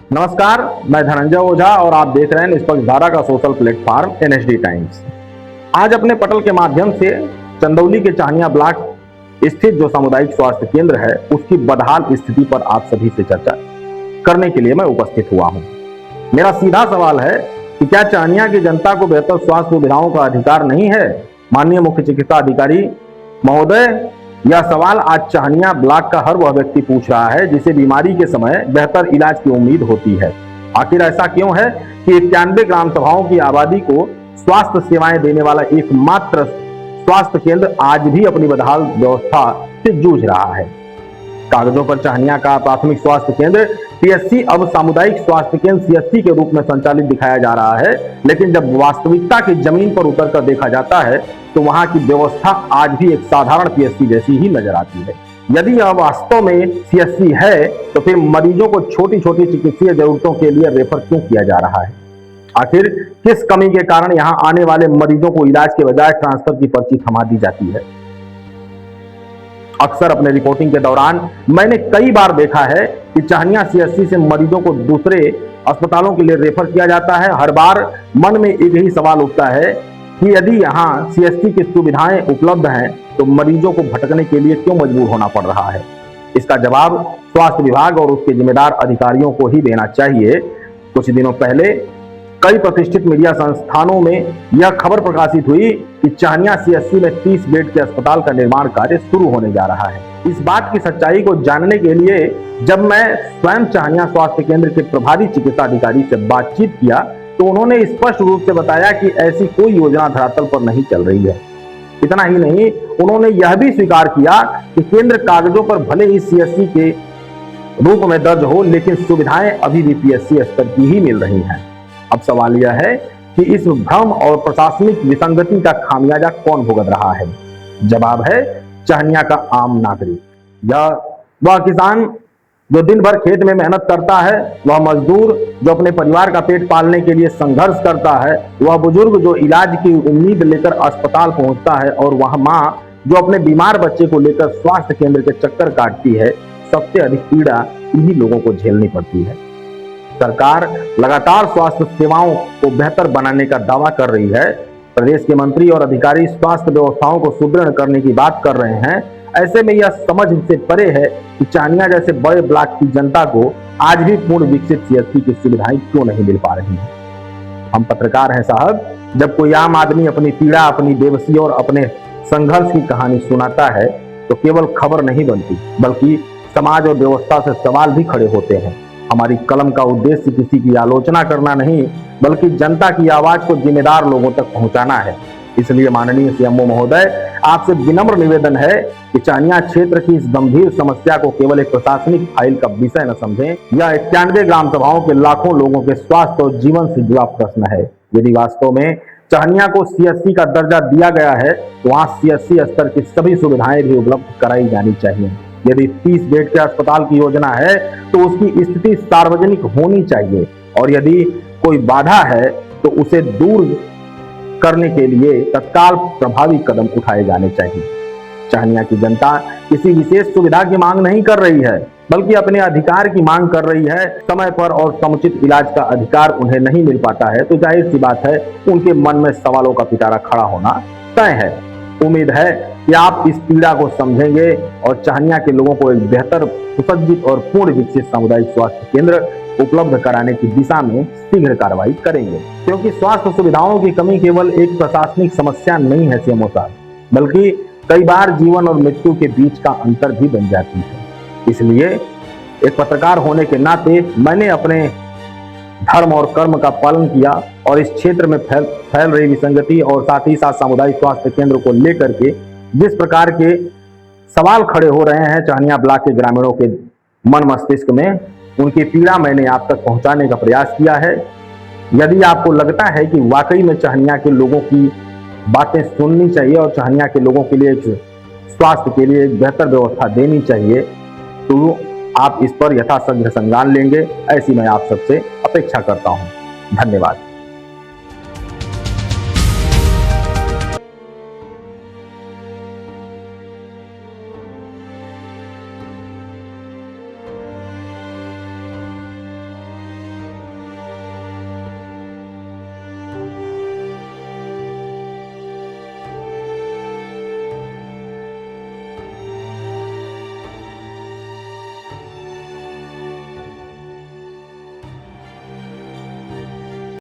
नमस्कार, मैं धनंजय ओझा और आप देख रहे हैं निष्पक्ष धारा का सोशल प्लेटफॉर्म एनएसडी टाइम्स। आज अपने पटल के माध्यम से चंदौली के चाहनिया ब्लॉक स्थित जो सामुदायिक स्वास्थ्य केंद्र है उसकी बदहाल स्थिति पर आप सभी से चर्चा करने के लिए मैं उपस्थित हुआ हूं। मेरा सीधा सवाल है कि क्या चाहनिया की जनता को बेहतर स्वास्थ्य सुविधाओं का अधिकार नहीं है? माननीय मुख्य चिकित्सा अधिकारी महोदय, यह सवाल आज चाहनिया ब्लॉक का हर वह व्यक्ति पूछ रहा है जिसे बीमारी के समय बेहतर इलाज की उम्मीद होती है। आखिर ऐसा क्यों है कि 91 ग्राम सभाओं की आबादी को स्वास्थ्य सेवाएं देने वाला एकमात्र स्वास्थ्य केंद्र आज भी अपनी बदहाल व्यवस्था से जूझ रहा है। कागजों पर चाहनिया का प्राथमिक स्वास्थ्य केंद्र पीएससी अब सामुदायिक स्वास्थ्य केंद्र सीएससी के रूप में संचालित दिखाया जा रहा है, लेकिन जब वास्तविकता की जमीन पर उतरकर देखा जाता है तो वहां की व्यवस्था आज भी एक साधारण पीएससी जैसी ही नजर आती है। यदि यह वास्तव में सीएससी है तो फिर मरीजों को छोटी छोटी चिकित्सीय जरूरतों के लिए रेफर क्यों किया जा रहा है? आखिर किस कमी के कारण यहाँ आने वाले मरीजों को इलाज के बजाय ट्रांसफर की पर्ची थमा दी जाती है? अक्सर अपने रिपोर्टिंग के दौरान मैंने कई बार देखा है कि चाहनिया सीएससी से मरीजों को दूसरे अस्पतालों के लिए रेफर किया जाता है। हर बार मन में एक ही सवाल उठता है कि यदि यहाँ सीएससी की सुविधाएं उपलब्ध हैं तो मरीजों को भटकने के लिए क्यों मजबूर होना पड़ रहा है? इसका जवाब स्वास्थ्य विभाग और उसके जिम्मेदार अधिकारियों को ही देना चाहिए। कुछ दिनों पहले कई प्रतिष्ठित मीडिया संस्थानों में यह खबर प्रकाशित हुई कि चाहनिया सीएससी में 30 बेड के अस्पताल का निर्माण कार्य शुरू होने जा रहा है। इस बात की सच्चाई को जानने के लिए जब मैं स्वयं चाहनिया स्वास्थ्य केंद्र के प्रभारी चिकित्सा अधिकारी से बातचीत किया तो उन्होंने स्पष्ट रूप से बताया कि ऐसी कोई योजना धरातल पर नहीं चल रही है। इतना ही नहीं, उन्होंने यह भी स्वीकार किया कि केंद्र कागजों पर भले ही सीएससी के रूप में दर्ज हो, लेकिन सुविधाएं अभी भी पीएससी स्तर की ही मिल रही हैं। अब सवाल यह है कि इस भ्रम और प्रशासनिक विसंगति का खामियाजा कौन भुगत रहा है? जवाब है चाहनिया का आम नागरिक, या वह किसान जो दिन भर खेत में मेहनत करता है, वह मजदूर जो अपने परिवार का पेट पालने के लिए संघर्ष करता है, वह बुजुर्ग जो इलाज की उम्मीद लेकर अस्पताल पहुंचता है, और वह माँ जो अपने बीमार बच्चे को लेकर स्वास्थ्य केंद्र के चक्कर काटती है। सबसे अधिक पीड़ा इन्हीं लोगों को झेलनी पड़ती है। सरकार लगातार स्वास्थ्य सेवाओं को बेहतर बनाने का दावा कर रही है। प्रदेश के मंत्री और अधिकारी स्वास्थ्य व्यवस्थाओं को सुदृढ़ करने की बात कर रहे हैं। ऐसे में यह समझ से परे है कि चाहनिया जैसे बड़े ब्लॉक की जनता को आज भी पूर्ण विकसित सीएससी की सुविधाएं क्यों नहीं मिल पा रही हैं? हम पत्रकार हैं साहब। जब कोई आम आदमी अपनी पीड़ा, अपनी बेबसी और अपने संघर्ष की कहानी सुनाता है तो केवल खबर नहीं बनती, बल्कि समाज और व्यवस्था से सवाल भी खड़े होते हैं। हमारी कलम का उद्देश्य किसी की आलोचना करना नहीं, बल्कि जनता की आवाज को जिम्मेदार लोगों तक पहुंचाना है। इसलिए माननीय सीएमओ महोदय, आपसे विनम्र निवेदन है कि चाहनिया क्षेत्र की इस गंभीर समस्या को केवल एक प्रशासनिक फाइल का विषय न समझें। यह 91 ग्राम सभाओं के लाखों लोगों के स्वास्थ्य और जीवन से जुड़ा प्रश्न है। यदि वास्तव में चाहनिया को सीएससी का दर्जा दिया गया है तो वहां सीएससी स्तर की सभी सुविधाएं भी उपलब्ध कराई जानी चाहिए। यदि 30 बेड के अस्पताल की योजना है तो उसकी स्थिति सार्वजनिक होनी चाहिए, और यदि कोई बाधा है तो उसे दूर करने के लिए तत्काल प्रभावी कदम उठाए जाने चाहिए। चाहनिया की जनता किसी विशेष सुविधा की मांग नहीं कर रही है, बल्कि अपने अधिकार की मांग कर रही है। समय पर और समुचित इलाज का अधिकार उन्हें नहीं मिल पाता है तो जाहिर सी बात है उनके मन में सवालों का पिटारा खड़ा होना तय है। उम्मीद है कि आप इस पीड़ा को समझेंगे और चाहनिया के लोगों को एक बेहतर, सुसज्जित और पूर्ण विकसित सामुदायिक स्वास्थ्य केंद्र उपलब्ध कराने की दिशा में शीघ्र कार्रवाई करेंगे, क्योंकि स्वास्थ्य सुविधाओं की कमी केवल एक प्रशासनिक समस्या नहीं है सीएमओ साहब, बल्कि कई बार जीवन और मृत्यु के बीच का अंतर भी बन जाती है। इसलिए एक पत्रकार होने के नाते मैंने अपने धर्म और कर्म का पालन किया और इस क्षेत्र में फैल रही विसंगति और साथ ही साथ सामुदायिक स्वास्थ्य केंद्र को लेकर के जिस प्रकार के सवाल खड़े हो रहे हैं चाहनिया ब्लॉक के ग्रामीणों के मन मस्तिष्क में, उनकी पीड़ा मैंने आप तक पहुंचाने का प्रयास किया है। यदि आपको लगता है कि वाकई में चाहनिया के लोगों की बातें सुननी चाहिए और चाहनिया के लोगों के लिए स्वास्थ्य के लिए एक बेहतर व्यवस्था देनी चाहिए, तो आप इस पर यथाशीघ्र संज्ञान लेंगे, ऐसी मैं आप सबसे अपेक्षा करता हूं। धन्यवाद।